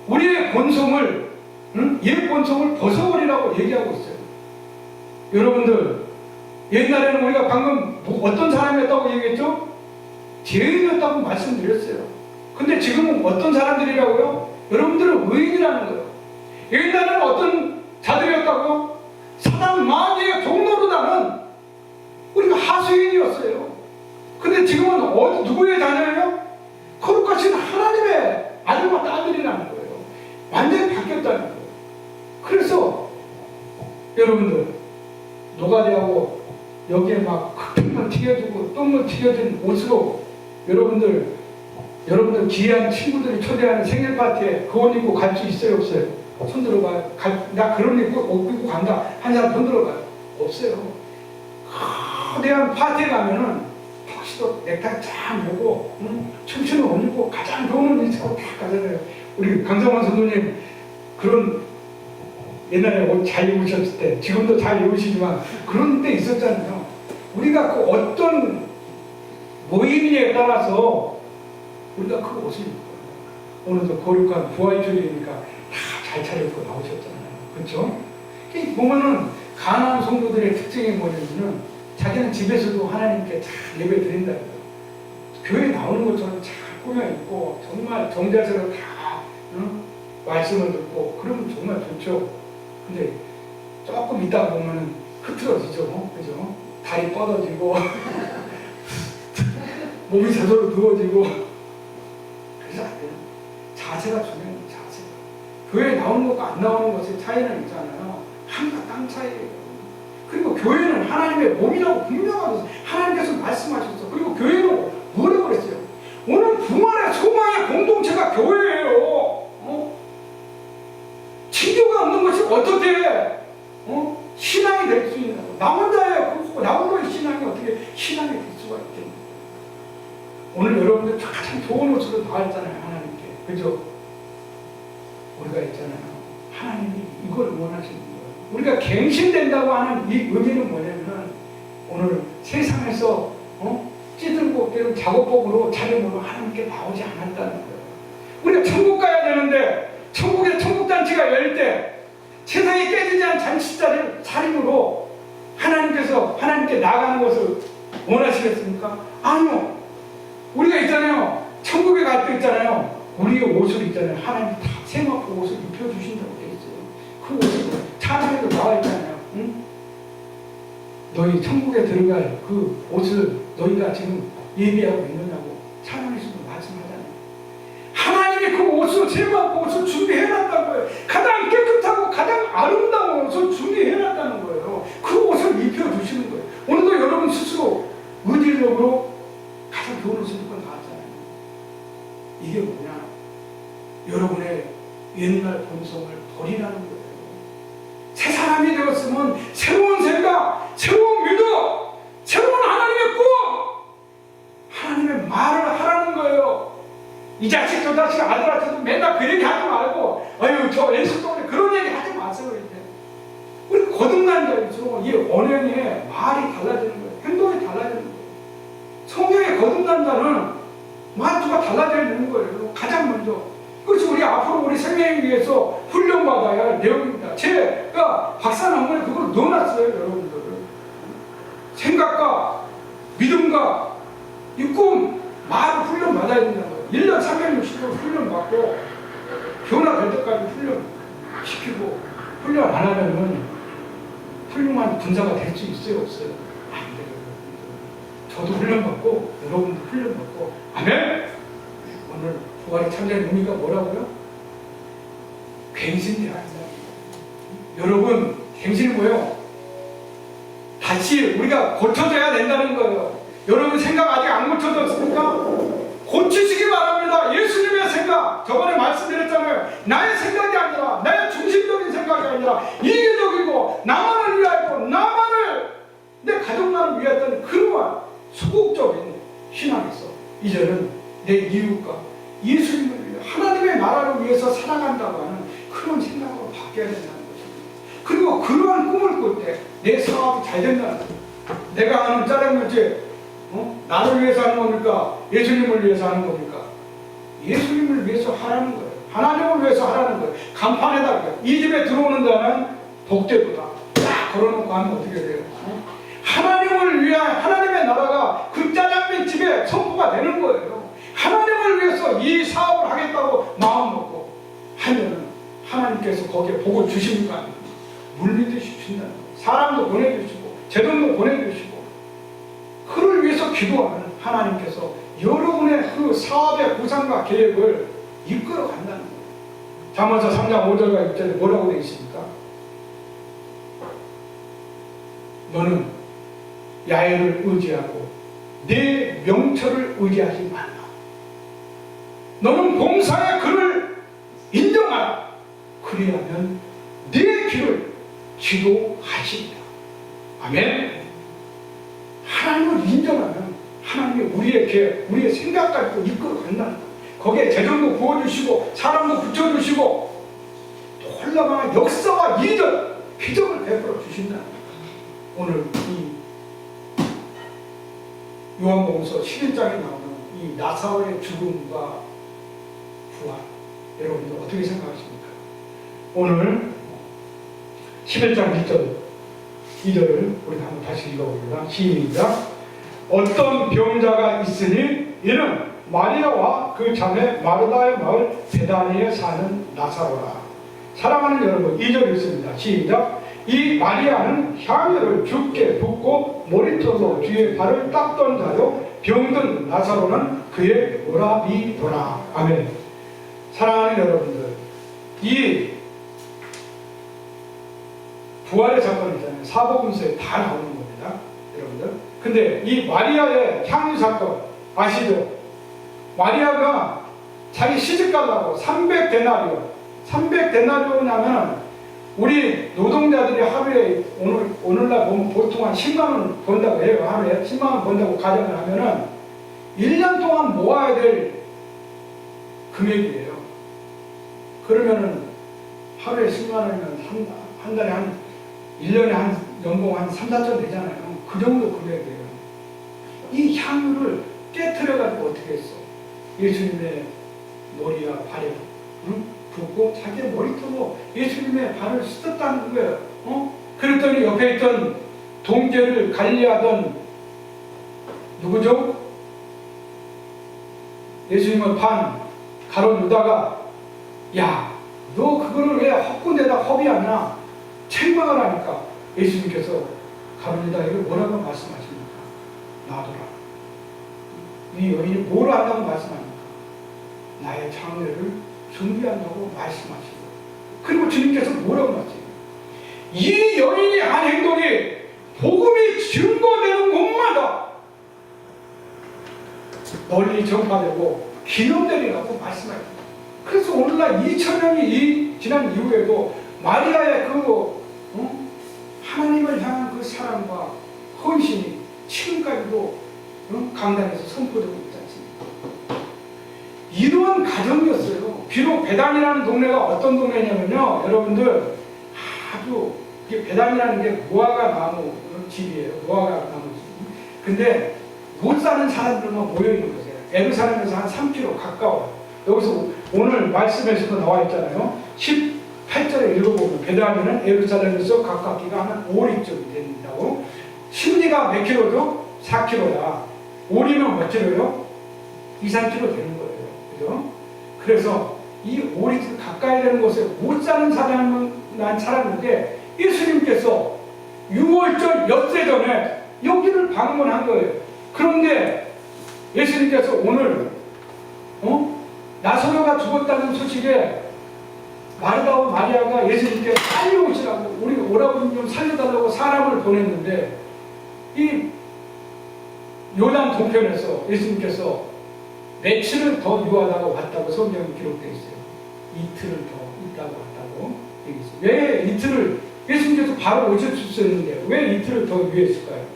우리의 본성을 옛 본성을 벗어버리라고 얘기하고 있어요. 여러분들 옛날에는 우리가 방금 어떤 사람이었다고 얘기했죠? 죄인이었다고 말씀드렸어요. 근데 지금은 어떤 사람들이라고요? 여러분들은 의인이라는 거예요. 옛날에는 어떤 자들이었다고? 사단 마귀의 종로로 나는 우리가 하수인이었어요. 근데 지금은 누구의 자녀예요? 거룩하신 하나님의 아들과 딸들이라는 거예요. 완전히 바뀌었다는 거예요. 그래서 여러분들 노가리하고 여기에 막 흙만 튀겨지고 똥만 튀겨진 옷으로 여러분들 귀한 친구들이 초대하는 생일 파티에 그 옷 입고 갈 수 있어요, 없어요? 손 들어봐요. 나 그런 옷 입고 간다. 한 사람 손 들어봐요. 없어요. 거대한 파티에 가면은 턱시도 넥타이 쫙 메고 춤추는 옷 입고 가장 좋은 옷 입고 다 가잖아요. 우리 강성환 선생님 그런 옛날에 옷 잘 입으셨을 때 지금도 잘 입으시지만 그런 때 있었잖아요. 우리가 그 어떤 모임에 따라서 우리가 그 옷을 입고 오늘도 거룩한 부활주일이니까 다 잘 차려입고 나오셨잖아요. 그렇죠? 보면은 가나안 성도들의 특징이 뭐냐면은 자기는 집에서도 하나님께 잘 예배 드린다는 거예요. 교회 나오는 것처럼 잘 꾸며입고 정말 정자세로 다 말씀을 듣고 그러면 정말 좋죠. 근데 조금 있다 보면은 흐트러지죠. 그죠? 다리 뻗어지고 몸이 저절로 누워지고 그래서 안 돼요. 자세가 중요해요. 자세가. 교회에 나오는 것과 안 나오는 것의 차이는 있잖아요. 하늘과 땅 차이예요. 그리고 교회는 하나님의 몸이라고 분명하면서 하나님께서 말씀하셨어. 그리고 교회는 뭐라고 그랬어요? 오늘 부활의 소망의 공동체가 교회예요. 친교가 없는 것이 어떻게 신앙이 될 수 있냐고. 나 혼자의 신앙이 어떻게 신앙이 될 수가 있겠냐. 오늘 여러분들 가장 좋은 옷으로 나왔잖아요. 하나님께. 그죠? 우리가 있잖아요. 하나님이 이걸 원하시는 거예요. 우리가 갱신된다고 하는 이 의미는 뭐냐면 오늘 세상에서 찌들고 때는 작업복으로 차림으로 하나님께 나오지 않았다는 거예요. 우리가 천국 가야 되는데 천국의 천국잔치가 열 때 세상에 깨지지 않은 잔치자리를 차림으로 하나님께서 하나님께 나가는 것을 원하시겠습니까? 아니요. 우리가 있잖아요. 천국에 갈 때 있잖아요. 우리의 옷을 있잖아요. 하나님 다 세맞고 옷을 입혀주신다고 돼 있어요. 그 옷을 찬양에도 나와 있잖아요. 응? 너희 천국에 들어갈 그 옷을 너희가 지금 예비하고 있느냐고 찬양에서도 말씀하잖아요. 하나님이 그 옷을 세맞고 옷을 준비해놨다는 거예요. 가장 깨끗하고 가장 아름다운 옷을 준비해놨다는 거예요. 그 옷을 입혀주시는 거예요. 오늘도 여러분 스스로 의지력으로 가장 좋은 옷을 입고 나왔잖아요. 이게 뭐냐? 여러분의 옛날 본성을 버리라는 거예요. 새 사람이 되었으면 새로운 생각, 새로운 믿음, 새로운 하나님의 꿈, 하나님의 말을 하라는 거예요. 이 자식 저 자식 아들한테도 맨날 그 얘기 하지 말고 아유 저 예수 때문에 그런 얘기 하지 마세요. 이제 우리 거듭난 자일수록 이 언행의 말이 달라지는 거예요. 행동이 달라지는 거예요. 성경에 거듭난 자는 말투가 달라져야 되는 거예요. 가장 먼저. 그것이 우리 앞으로 우리 생명을 위해서 훈련받아야 할 내용입니다. 제가 박사학원에 그걸 넣어놨어요. 여러분들. 생각과 믿음과 이 꿈, 말을 훈련받아야 된다는 거예요. 1년 360일 훈련받고 변화될 때까지 훈련시키고 훈련 안 하면은 훌륭한 군사가 될 수 있어요? 없어요? 안 돼요. 저도 훈련받고 여러분도 훈련받고 아멘? 오늘 부활의 참된 의미가 뭐라고요? 갱신이라 한다. 여러분 갱신이 뭐예요? 다시 우리가 고쳐져야 된다는 거예요. 여러분 생각 아직 안 고쳐졌습니까? 고치시기 바랍니다. 예수님의 생각 저번에 말씀드렸잖아요. 나의 생각이 아니라 나의 중심적인 생각이 아니라 이기적이고 나만을 위하고 나만을 내 가족만을 위했던 그러한 소극적인 신앙에서 이제는 내 이웃과 예수님을 위해 하나님의 나라를 위해서 살아간다고 하는 그런 생각으로 바뀌어야 된다는 것입니다. 그리고 그러한 꿈을 꿀 때 내 사업이 잘 된다는 거예요. 내가 하는 짜장면집 나를 위해서 하는 겁니까? 예수님을 위해서 하는 겁니까? 예수님을 위해서 하라는 거예요. 하나님을 위해서 하라는 거예요. 간판에다가 이 집에 들어오는 자는 복되도다 딱 걸어놓고 하면 어떻게 돼요? 하나님을 위한 하나님의 나라가 그 짜장면 집에 선포가 되는 거예요. 하나님을 위해서 이 사업을 하겠다고 마음 먹고 하면 하나님께서 거기에 복을 주십니까? 물리듯이 주신다는 거예요. 사람도 보내주시고 재정도 보내주시고 그를 위해서 기도하는 하나님께서 여러분의 그 사업의 구상과 계획을 이끌어 간다는 거예요. 잠언서 3장 5절과 6절에 뭐라고 되어 있습니까? 너는 야훼를 의지하고 내 명철을 의지하지 말라. 너는 봉사의 그를 인정하라. 그리하면 내 길을 지도하시리라. 아멘. 하나님을 인정하면 하나님이 우리의 계획, 우리의 생각까지 이끌어 간다는 거예요. 거기에 재정도 부어주시고 사람도 붙여주시고 놀라운 역사와 이전, 기적을 베풀어 주신다는 거예요. 오늘 이 요한복음서 11장에 나오는 이 나사로의 죽음과 부활, 여러분들 어떻게 생각하십니까? 오늘 11장 2절을 우리 한번 다시 읽어봅니다. 시작. 어떤 병자가 있으니 이는 마리아와 그 자매 마르다의 마을 베다니에 사는 나사로라. 사랑하는 여러분, 2절 있습니다. 시작. 이 마리아는 향유를 죽게 붓고 머리털로 주의 발을 닦던 자요 병든 나사로는 그의 오라비더라. 아멘. 사랑하는 여러분들, 이 부활의 사건 있잖아요. 사복음서에 다 나오는 겁니다. 여러분들. 근데 이 마리아의 향유 사건 아시죠? 마리아가 자기 시집 가려고 300데나리오냐면 우리 노동자들이 하루에 오늘날 보면 보통 한 10만원 번다고 해요. 하루에 10만원 번다고 가정을 하면은 1년 동안 모아야 될 금액이에요. 그러면은 하루에 10만원이면 한 달에 1년에 연봉 한 3, 4천 되잖아요. 그 정도 금액이에요. 이 향유를 깨트려가지고 어떻게 했어? 예수님의 머리와 발에 붓고 자기의 머리털로 예수님의 발을 씻었다는 거예요. 그랬더니 옆에 있던 동제를 관리하던 누구죠? 예수님을 판 가룟 유다가 야, 너 그거를 왜 헛군에다 허비하냐? 책망을 하니까 예수님께서 가룟 유다에게 뭐라고 말씀하십니까? 놔둬라. 이 여인이 뭘 한다고 말씀합니까? 나의 장례를 준비한다고 말씀하시고, 그리고 주님께서 뭐라고 말씀해요? 이 여인이 한 행동이 복음이 증거되는 곳마다 널리 전파되고 기념되리라고 말씀합니다. 그래서 오늘날 2000년이 지난 이후에도 마리아의 하나님을 향한 그 사랑과 헌신이 지금까지도 강단에서 선포되고 있지 않습니까? 이러한 가정이었어요. 비록 베단이라는 동네가 어떤 동네냐면요, 여러분들 아주 베단이라는 게 무화과 나무 집이에요. 무화과 나무 집. 근데 못 사는 사람들만 모여 있는 거예요. 예루살렘에서 한 3km 가까워요. 여기서 오늘 말씀에서도 나와 있잖아요. 18절에 읽어보면 베다니는 예루살렘에서 가깝기가 한 5리쯤 된다고. 심리가 몇 킬로죠? 4km야. 5리면 몇 킬로요? 2, 3km 되는 거예요. 그죠? 그래서 이 5리 가까이 되는 곳에 못 사는 사람인데 예수님께서 6월절 엿새 전에 여기를 방문한 거예요. 그런데 예수님께서 오늘 나사로가 죽었다는 소식에 마르다와 마리아가 예수님께 빨리 오시라고, 우리 오라버니 좀 살려달라고 사람을 보냈는데 이 요단 동편에서 예수님께서 며칠을 더 유하다가 왔다고 성경에 기록되어 있어요. 이틀을 더 있다가 왔다고 얘기했어요. 왜 이틀을, 예수님께서 바로 오실 수 있었는데 왜 이틀을 더 유했을까요?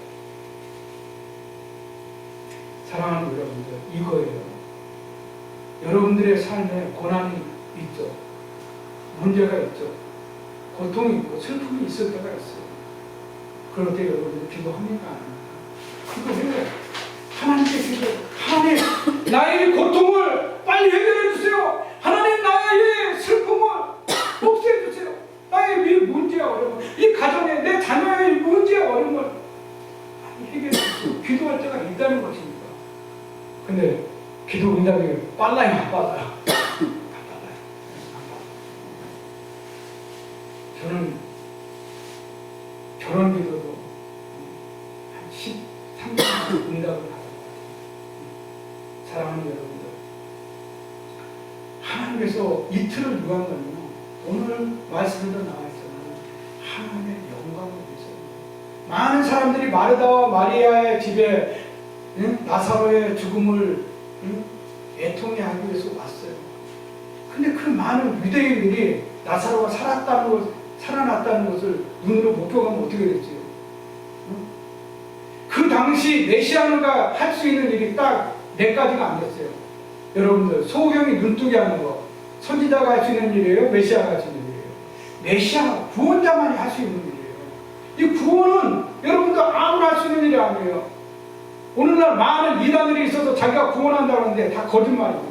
사랑하는 여러분들, 이거예요. 여러분들의 삶에 고난이 있죠. 문제가 있죠. 고통이 있고 슬픔이 있을 때가 있어요. 그럴 때 여러분들 기도합니까? 그거 왜? 하나님께 기도, 하나님 나의 고통을 빨리 해결해 주세요. 하나님 나의 슬픔을 없애 주세요. 나의 문제와 어려움, 이 가정에 내 자녀의 문제와 어려움을 해결해 주세요. 기도할 때가 있다는 것입니다. 근데 기도 응답이 빨라요, 안 빨라요? 저는 결혼 기도도 한 13년 응답을 받은 것 같아요. 사랑하는 여러분들, 하나님께서 이틀을 유한 거는요, 오늘 말씀에도 나와 있잖아요. 하나님의 영광을 위해서. 많은 사람들이 마르다와 마리아의 집에 나사로의 죽음을 애통해 하기 위해서 왔어요. 근데 그 많은 유대인들이 나사로가 살아났다는 것을 눈으로 목격하면 어떻게 됐지요? 그 당시 메시아가 할 수 있는 일이 딱 4가지가 안 됐어요. 여러분들, 소경이 눈뜨게 하는 거, 선지자가 할 수 있는 일이에요? 메시아가 할 수 있는 일이에요? 메시아, 구원자만이 할 수 있는 일이에요. 이 구원은 여러분들 아무나 할 수 있는 일이 아니에요. 오늘날 많은 이단들이 있어서 자기가 구원한다고 하는데 다 거짓말이에요.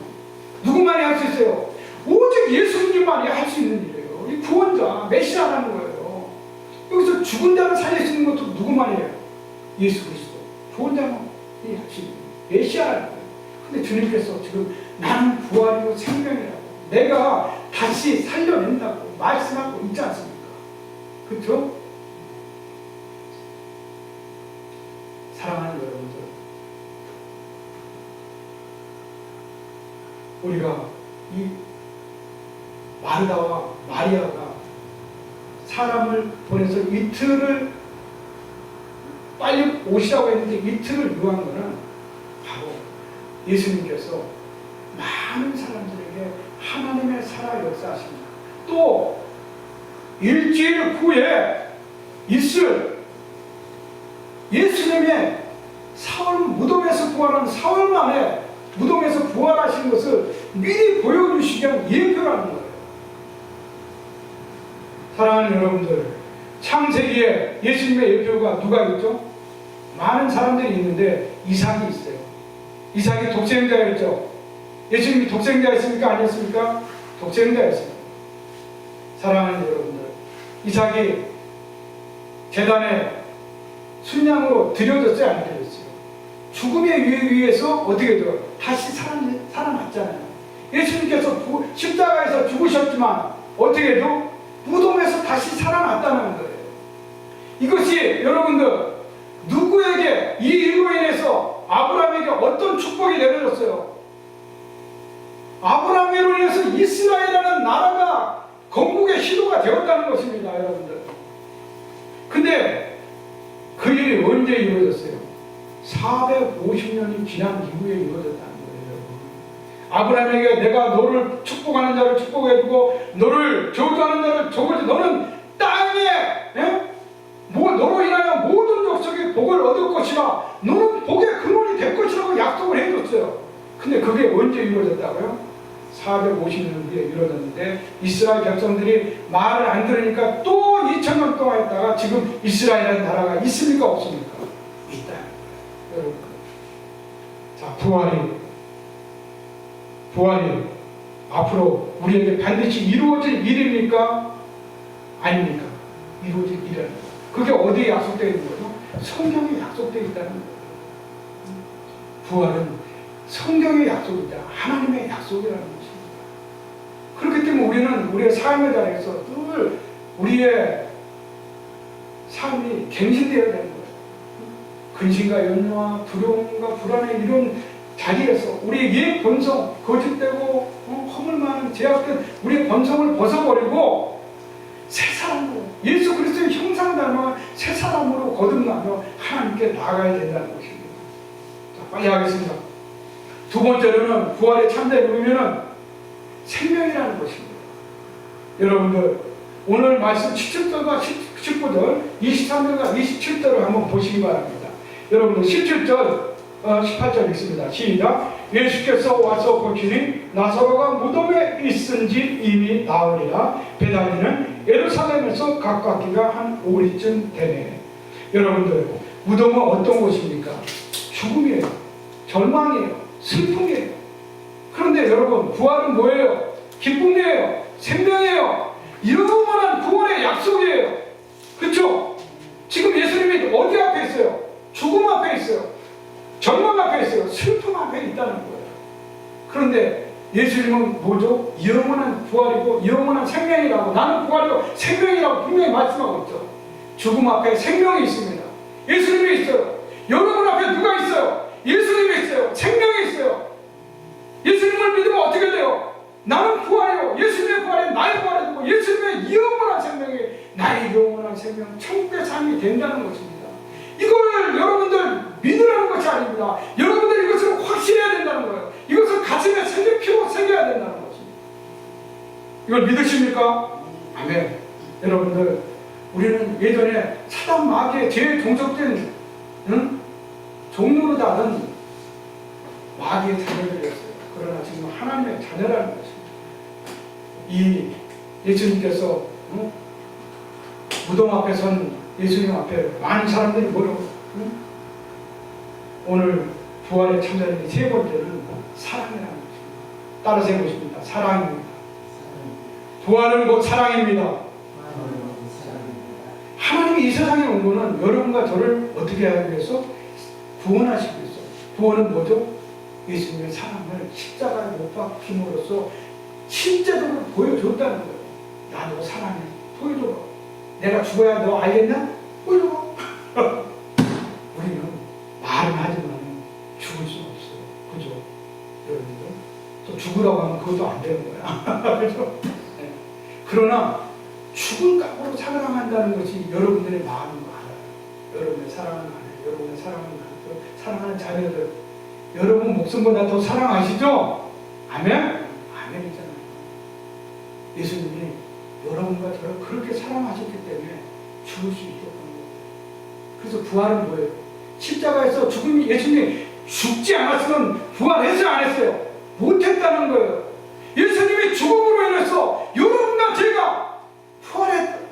누구만이 할 수 있어요? 오직 예수님만이 할 수 있는 일이에요. 이 구원자, 메시아라는 거예요. 여기서 죽은 자를 살릴 수 있는 것도 누구만이에요? 예수 그리스도. 구원자만이 할 수 있는 메시아라는 거예요. 근데 주님께서 지금 나는 부활이고 생명이라고, 내가 다시 살려낸다고 말씀하고 있지 않습니까? 그렇죠? 사랑하는 여러분들, 우리가 이 마르다와 마리아가 사람을 보내서 이틀을 빨리 오시라고 했는데 이틀을 유한 것은 바로 예수님께서 많은 사람들에게 하나님의 살아 역사하십니다. 또 일주일 후에 있을 예수님의 사흘 무덤에서 부활한 사흘 만에 무덤에서 부활하신 것을 미리 보여주시기 위한 예표라는 거예요. 사랑하는 여러분들, 창세기에 예수님의 예표가 누가 있죠? 많은 사람들이 있는데 이삭이 있어요. 이삭이 독생자였죠. 예수님이 독생자였습니까? 아니었습니까? 독생자였습니다. 사랑하는 여러분들, 이삭이 제단에 순양으로 드려졌어요? 안 드려졌어요? 죽음에 의해서 어떻게 돼요? 다시 살아났잖아요. 예수님께서 십자가에서 죽으셨지만 어떻게 해도 무덤에서 다시 살아났다는 거예요. 이것이 여러분들 누구에게 이 일로 인해서 아브라함에게 어떤 축복이 내려졌어요? 아브라함으로 인해서 이스라엘이라는 나라가 건국의 시도가 되었다는 것입니다, 여러분들. 근데 그 일이 언제 이루어졌어요? 450년이 지난 이후에 이루어졌다는 거예요. 아브라함에게 내가 너를 축복하는 자를 축복해주고 너를 저주하는 자를 저주해, 너는 땅에 너로 인하여 모든 족속의 복을 얻을 것이라, 너는 복의 근원이 될 것이라고 약속을 해줬어요. 근데 그게 언제 이루어졌다고요? 450년 뒤에 이루어졌는데 이스라엘 백성들이 말을 안 들으니까 또 2000년 동안 있다가 지금 이스라엘이라는 나라가 있습니까 없습니까? 있다. 여러분, 자, 부활이 앞으로 우리에게 반드시 이루어질 일입니까? 아닙니까? 이루어질 일이라는 거예요. 그게 어디에 약속되어 있는 거죠? 성경에 약속되어 있다는 거예요. 부활은 성경의 약속이다. 하나님의 약속이라는 것입니다. 그렇기 때문에 우리는 우리의 삶의 자리에서 늘 우리의 삶이 갱신되어야 되는 거예요. 근심과 염려와 두려움과 불안의 이런 자리에서 우리의 옛 본성, 거짓되고 허물 많은 제약된 우리의 본성을 벗어버리고 새 사람으로, 예수 그리스도의 형상 닮아 새 사람으로 거듭나며 하나님께 나아가야 된다는 것입니다. 자, 빨리 하겠습니다. 두 번째로는 부활의 참된 의미는 생명이라는 것입니다. 여러분들 오늘 말씀 17절과 19절, 23절과 27절을 한번 보시기 바랍니다. 여러분들 17절, 18절 있습니다. 시작. 예수께서 와서 보시니 나사로가 무덤에 있은지 이미 나으리라. 베다니는 예루살렘에서 가깝기가 한 5리쯤 되네. 여러분들 무덤은 어떤 곳입니까? 죽음이에요. 절망이에요. 슬픔이에요. 그런데 여러분 부활은 뭐예요? 기쁨이에요. 생명이에요. 영원한 구원의 약속이에요. 그렇죠? 지금 예수님이 어디 앞에 있어요? 죽음 앞에 있어요. 절망 앞에 있어요. 슬픔 앞에 있다는 거예요. 그런데 예수님은 뭐죠? 영원한 부활이고 영원한 생명이라고, 나는 부활이고 생명이라고 분명히 말씀하고 있죠. 죽음 앞에 생명이 있습니다. 예수님이 있어요. 여러분 앞에 누가 있어요? 예수님이 있어요. 생명이 있어요. 예수님을 믿으면 어떻게 돼요? 나는 부활이요. 예수님의 부활이 나의 부활이고 예수님의 영원한 생명이 나의 영원한 생명, 천국의 삶이 된다는 것입니다. 이걸 여러분들 믿으라는 것이 아닙니다. 여러분들 이것을 확신해야 된다는 거예요. 이것을 가슴에 새겨야 된다는 것입니다. 이걸 믿으십니까? 아멘. 여러분들 우리는 예전에 사단 마귀의 제일 종속된 종로로 다른 마귀의 자녀들이었어요. 그러나 지금 하나님의 자녀라는 것입니다. 이 예수님께서 무덤 앞에 선 예수님 앞에 많은 사람들이 뭐라고 오늘 부활의 참전의 세 번째는 사랑이라는 것입니다. 따라서 해보십니다. 사랑입니다. 부활은 곧 사랑입니다. 하나님이 이 세상에 온 것은 여러분과 저를 어떻게 하기 위해서? 구원하시기 위해서. 구원은 뭐죠? 예수님의 사랑을 십자가에 못 박힘으로써 실제적으로 보여줬다는 거예요. 야, 너 사랑해. 보여줘봐. 내가 죽어야 너 알겠냐? 보여줘봐. 우리는 말은 하지만 죽을 수는 없어요. 그죠? 여러분들. 또 죽으라고 하면 그것도 안 되는 거야. 그죠? 네. 그러나 죽은 값으로 사랑한다는 것이 여러분들의 마음인 거 알아요. 여러분의 사랑하는 아내, 여러분의 사랑하는 가족, 사랑하는 자녀들, 여러분 목숨보다 더 사랑하시죠? 아멘? 아멘이잖아요. 예수님이 여러분과 저를 그렇게 사랑하셨기 때문에 죽을 수 있었던 거예요. 그래서 부활은 뭐예요? 십자가에서 죽음이, 예수님이 죽지 않았으면 부활했어요, 안 했어요? 못했다는 거예요. 예수님이 죽음으로 인해서 여러분과 제가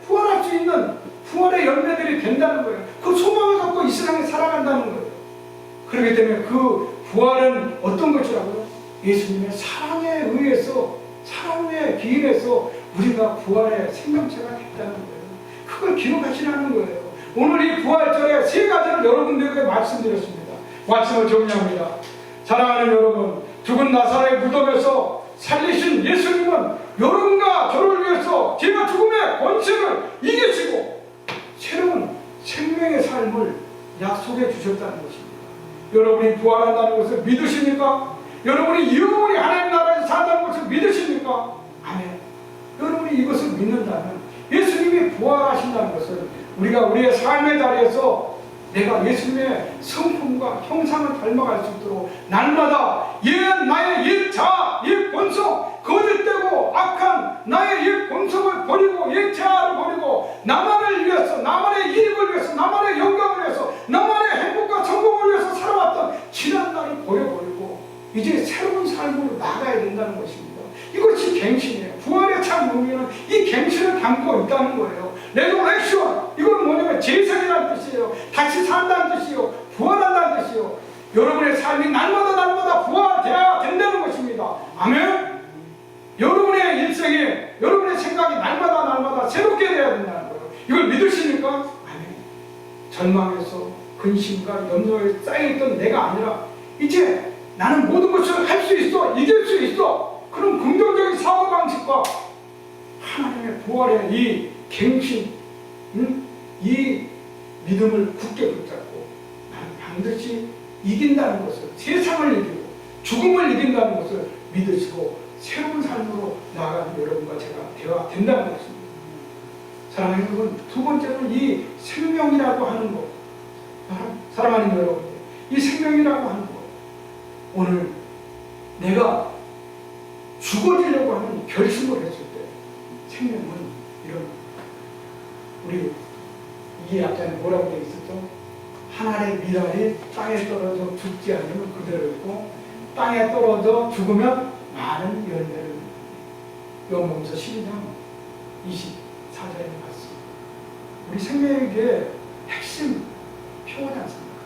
부활할 수 있는 부활의 열매들이 된다는 거예요. 그 소망을 갖고 이 세상에 살아간다는 거예요. 그렇기 때문에 그 부활은 어떤 것이라고요? 예수님의 사랑에 의해서, 사랑에 기인해서 우리가 부활의 생명체가 됐다는 거예요. 그걸 기록하시라는 거예요. 오늘 이 부활절에 세 가지를 여러분들에게 말씀드렸습니다. 말씀을 정리합니다. 사랑하는 여러분, 죽은 나사로의 무덤에서 살리신 예수님은 여러분과 저를 위해서 제가 죽음의 권세를 이기시고 새로운 생명의 삶을 약속해 주셨다는 것입니다. 여러분이 부활한다는 것을 믿으십니까? 여러분이 영원히 하나님 나라에서 산다는 것을 믿으십니까? 아멘. 여러분이 이것을 믿는다면 예수님이 부활하신다는 것을 우리가 우리의 삶의 자리에서 내가 예수님의 성품과 형상을 닮아갈 수 있도록 날마다 나의 옛 자아, 옛 본성, 거짓되고 악한 나의 옛 본성을 버리고 옛 자아를 버리고 나만을 위해서, 나만의 이익을 위해서, 나만의 영광을 위해서, 나만의 행복과 성공을 위해서 살아왔던 지난 날을 버려버리고 이제 새로운 삶으로 나가야 된다는 것입니다. 이것이 갱신이에요. 부활의 참 의미는 이 갱신을 담고 있다는 거예요. 레저렉션, 이건 뭐냐면 재생이라는 뜻이에요. 다시 산다는 뜻이에요. 부활한다는 뜻이에요. 여러분의 삶이 날마다 부활되어야 된다는 것입니다. 아멘. 여러분의 일생에 여러분의 생각이 날마다 새롭게 되어야 된다는 거예요. 이걸 믿으십니까? 아멘. 절망에서 근심과 염려에 쌓여있던 내가 아니라 이제 나는 모든 것을 할 수 있어, 이길 수 있어. 그런 긍정적인 사고방식과 하나님의 부활의 이 갱신, 이 믿음을 굳게 붙잡고 나는 반드시 이긴다는 것을, 세상을 이기고 죽음을 이긴다는 것을 믿으시고 새로운 삶으로 나아가는 여러분과 제가 되어야 된다는 것입니다. 사랑하는 여러분, 두 번째는 이 생명이라고 하는 것. 사랑하는 여러분, 이 생명이라고 하는 것. 오늘 내가 죽어지려고 하는 결심을 했을 때 생명은 이런, 우리 이게 약간 뭐라고 되어 있었죠? 한 알의 미랄이 땅에 떨어져 죽지 않으면 그대로 있고 땅에 떨어져 죽으면 많은 열매를 요한복음 12장 24절에 봤습니다. 우리 생명에게 핵심 표현이 않습니까?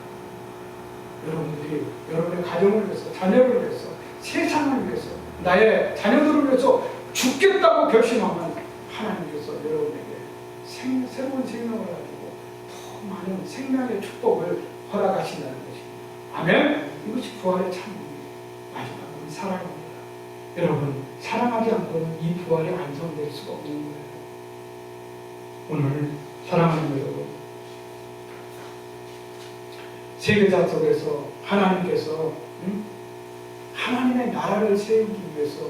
여러분들이 여러분의 가정을 위해서, 자녀를 위해서, 세상을 위해서, 나의 자녀들을 위해서 죽겠다고 결심하면 하나님께서 여러분에게 새로운 생명을 가지고 더 많은 생명의 축복을 허락하신다는 것입니다. 아멘. 이것이 부활의 참 마지막은 사랑입니다. 여러분, 사랑하지 않고는 이 부활이 완성될 수가 없는 거예요. 오늘 사랑하는 여러분, 세계사 속에서 하나님께서 하나님의 나라를 세우기 위해서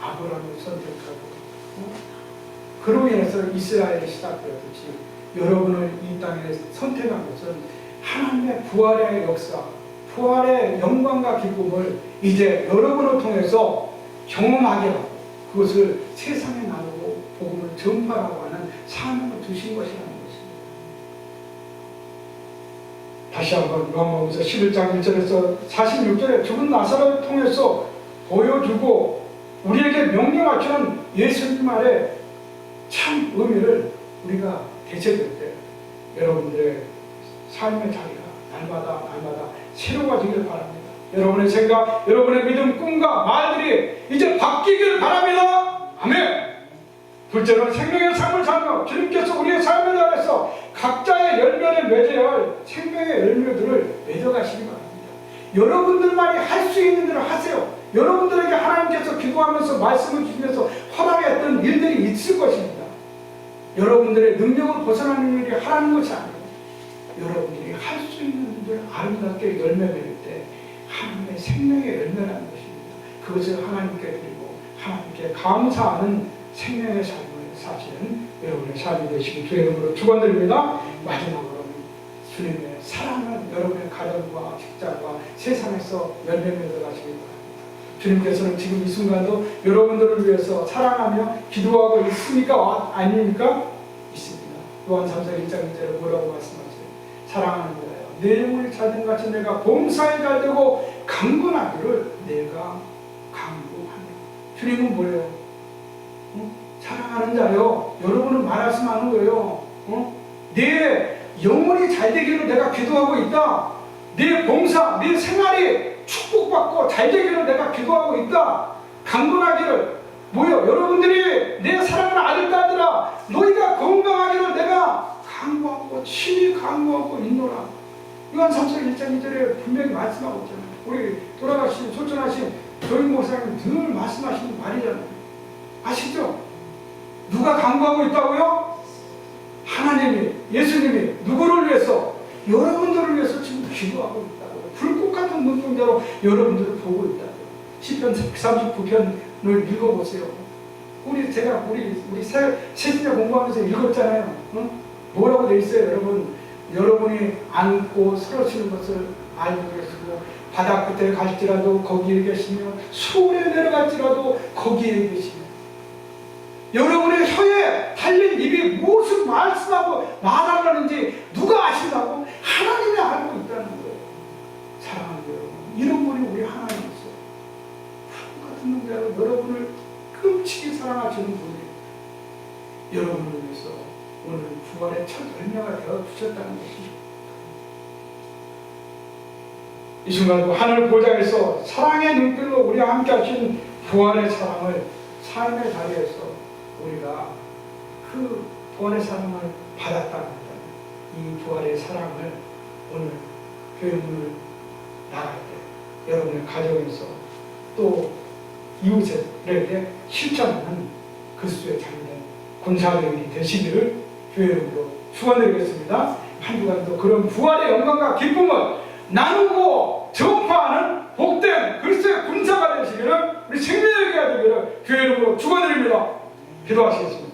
아브라함을 선택하고 그로 인해서 이스라엘이 시작되었듯이 여러분을 이 땅에 선택한 것은 하나님의 부활의 역사, 부활의 영광과 기쁨을 이제 여러분을 통해서 경험하게 하고 그것을 세상에 나누고 복음을 전파하고 하는 사명을 주신 것이라는 것입니다. 다시 한번 요한복음 11장 1절에서 46절에 죽은 나사로를 통해서 보여주고 우리에게 명령하시는 예수님 말의 참 의미를 우리가 되새길 때 여러분들의 삶의 자리가 날마다 새로워지길 바랍니다. 여러분의 생각, 여러분의 믿음, 꿈과 말들이 이제 바뀌길 바랍니다. 아멘. 둘째는 생명의 삶을 살며 주님께서 우리의 삶에 대해서 각자의 열매를 맺어야 할 생명의 열매들을 맺어가시기 바랍니다. 여러분들만이 할 수 있는 대로 하세요. 여러분들에게 하나님께서 기도하면서 말씀을 주시면서 허락했던 일들이 있을 것입니다. 여러분들의 능력을 벗어나는 일이 하라는 것이 아니고 여러분들이 할 수 있는 일을 아름답게 열매 맺을 때 하나님의 생명의 열매라는 것입니다. 그것을 하나님께 드리고 하나님께 감사하는 생명의 삶을 사시는 여러분의 삶이 되시기 주의 이름으로 축원드립니다. 마지막으로 주님의 사랑은 여러분의 가정과 직장과 세상에서 열매 맺어가시기 바랍니다. 주님께서는 지금 이 순간도 여러분들을 위해서 사랑하며 기도하고 있습니까? 아닙니까? 있습니다. 요한 3장 1장 2절에 뭐라고 말씀하세요? 사랑하는 자여 내 영혼이 자든 같이 내가 봉사에 잘되고 강건하기를 내가 강구하며. 주님은 뭐래요? 사랑하는 자요. 여러분은 말씀 하는 거예요. 내 영혼이 잘되기를 내가 기도하고 있다. 내 봉사, 내 생활이 축복받고 잘되기를 내가 기도하고 있다. 강건하기를. 뭐요? 여러분들이 내 사랑하는 아들딸들아 너희가 건강하기를 내가 간구하고 친히 간구하고 있노라. 요한 3장 1장 2절에 분명히 말씀하고 있잖아요. 우리 돌아가신 소천하신 조임 목사님 늘 말씀하시는 말이잖아요. 아시죠? 누가 강구하고 있다고요? 하나님이, 예수님이 누구를 위해서? 여러분들을 위해서 지금 기도하고 있다고요. 불꽃 같은 눈동자로 여러분들을 보고 있다고요. 시편 139편을 읽어보세요. 제가 우리 세진자 공부하면서 읽었잖아요. 응? 뭐라고 돼 있어요, 여러분? 여러분이 안고 쓰러지는 것을 알고 계시고, 바다 끝에 갈지라도 거기에 계시며, 수월에 내려갈지라도 거기에 계시며, 여러분의 혀에 달린 입이 무엇을 말씀하고 말하려는지 누가 아신다고? 하나님이 알고 있다는 거예요. 사랑하는 여러분, 이런 분이 우리 하나님이세요. 불꽃 같은 눈자로 여러분을 끔찍이 사랑하시는 분이 여러분을 위해서 오늘 부활의 첫 열매가 되어 주셨다는 것이죠. 이 순간도 하늘 보좌에서 사랑의 눈길로 우리와 함께 하신 부활의 사랑을 삶의 자리에서 우리가 그 부활의 사랑을 받았다는 것, 이 부활의 사랑을 오늘 교회 문을 나갈 때 여러분의 가정에서 또 이웃에게 실천하는 그리스도의 참된 군사교육이 되시기를 주의 이름으로 축원드리겠습니다. 한 주간도 그런 부활의 영광과 기쁨을 나누고 전파하는 복된 그리스도의 군사가 되시기를, 우리 생명의 교회가 되기를 주의 이름으로 축원드립니다. 기도하시겠습니다.